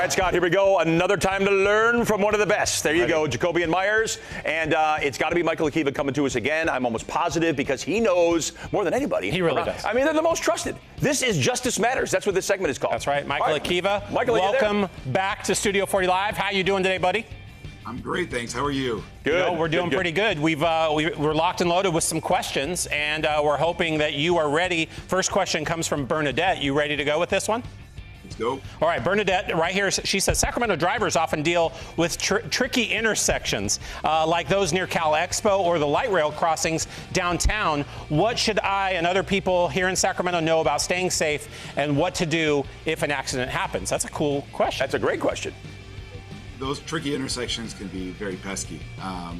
right, Scott, here we go. Another time to learn from one of the best. There you go, Jacoby Meyers. And it's got to be Michael Akiva coming to us again. I'm almost positive because he knows more than anybody. He really does. I mean, they're the most trusted. This is Justice Matters. That's what this segment is called. That's right. Michael Akiva, Michael, welcome back to Studio 40 Live. How you doing today, buddy? I'm great, thanks. How are you? Good. We're doing pretty good. We're locked and loaded with some questions, and we're hoping that you are ready. First question comes from Bernadette. You ready to go with this one? Let's go. All right, Bernadette, right here, she says, Sacramento drivers often deal with tricky intersections, like those near Cal Expo or the light rail crossings downtown. What should I and other people here in Sacramento know about staying safe and what to do if an accident happens? That's a cool question. That's a great question. Those tricky intersections can be very pesky,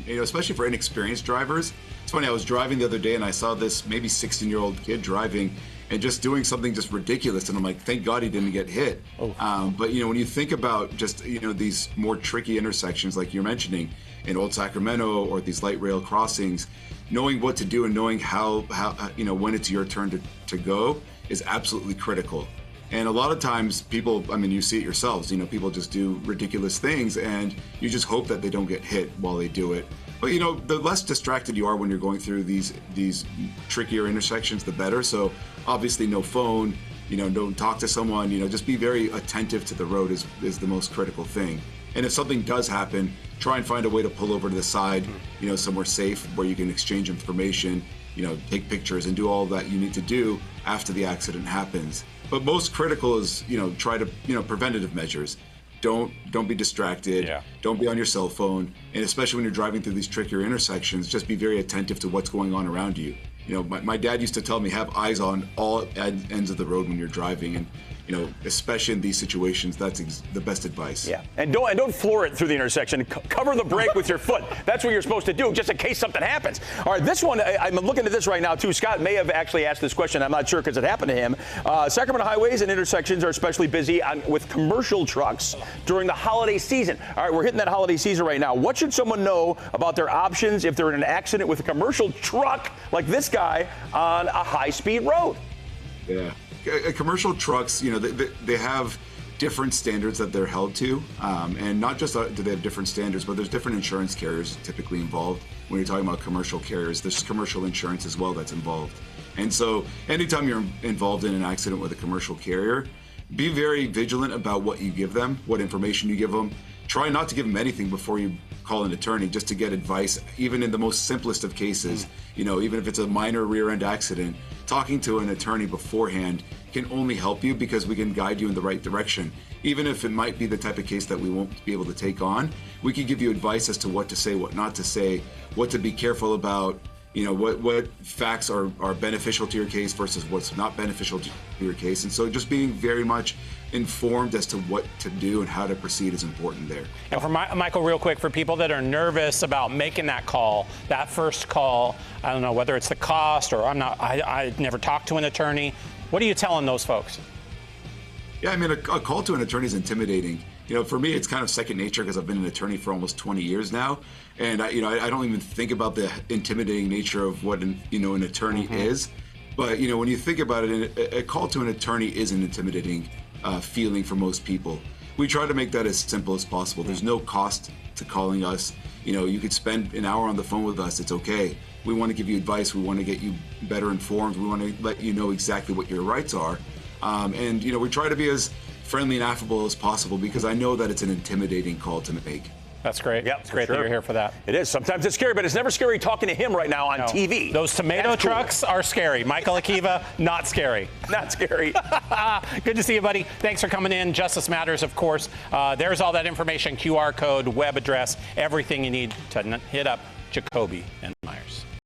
especially for inexperienced drivers. It's funny, I was driving the other day and I saw this maybe 16-year-old kid driving and just doing something just ridiculous, and I'm like, thank God he didn't get hit. But when you think about just these more tricky intersections like you're mentioning in Old Sacramento or these light rail crossings, knowing what to do and knowing how when it's your turn to go is absolutely critical. And a lot of times people, you see it yourselves, people just do ridiculous things and you just hope that they don't get hit while they do it. But the less distracted you are when you're going through these trickier intersections, the better. So obviously no phone, don't talk to someone, just be very attentive to the road is the most critical thing. And if something does happen, try and find a way to pull over to the side, somewhere safe where you can exchange information, take pictures and do all that you need to do after the accident happens. But most critical is, try to, preventative measures. Don't be distracted. Yeah. Don't be on your cell phone. And especially when you're driving through these trickier intersections, just be very attentive to what's going on around you. My dad used to tell me, have eyes on all ends of the road when you're driving. And, especially in these situations, that's the best advice. Yeah, and don't floor it through the intersection. Cover the brake with your foot. That's what you're supposed to do, just in case something happens. All right, this one, I'm looking at this right now, too. Scott may have actually asked this question. I'm not sure because it happened to him. Sacramento highways and intersections are especially busy with commercial trucks during the holiday season. All right, we're hitting that holiday season right now. What should someone know about their options if they're in an accident with a commercial truck like this guy on a high-speed road? Yeah. Commercial trucks, they have different standards that they're held to, and not just do they have different standards, but there's different insurance carriers typically involved. When you're talking about commercial carriers, there's commercial insurance as well that's involved. And so anytime you're involved in an accident with a commercial carrier, be very vigilant about what you give them, what information you give them. Try not to give them anything before you call an attorney, just to get advice, even in the most simplest of cases. Even if it's a minor rear-end accident, talking to an attorney beforehand can only help you because we can guide you in the right direction. Even if it might be the type of case that we won't be able to take on, we can give you advice as to what to say, what not to say, what to be careful about, what facts are beneficial to your case versus what's not beneficial to your case. And so just being very much informed as to what to do and how to proceed is important there. And for Michael, real quick, for people that are nervous about making that call, that first call, I don't know whether it's the cost or I never talked to an attorney. What are you telling those folks? Yeah, a call to an attorney is intimidating. For me, it's kind of second nature because I've been an attorney for almost 20 years now. And, I don't even think about the intimidating nature of what an attorney is. But, when you think about it, a call to an attorney is an intimidating feeling for most people. We try to make that as simple as possible. There's no cost to calling us. You could spend an hour on the phone with us. It's okay. We want to give you advice. We want to get you better informed. We want to let you know exactly what your rights are. And we try to be as friendly and affable as possible because I know that it's an intimidating call to make. That's great. Yep, it's great that you're here for that. It is. Sometimes it's scary, but it's never scary talking to him right now on TV. Those tomato trucks are scary. Michael Akiva, not scary. Not scary. Good to see you, buddy. Thanks for coming in. Justice Matters, of course. There's all that information, QR code, web address, everything you need to hit up Jacoby and Meyers.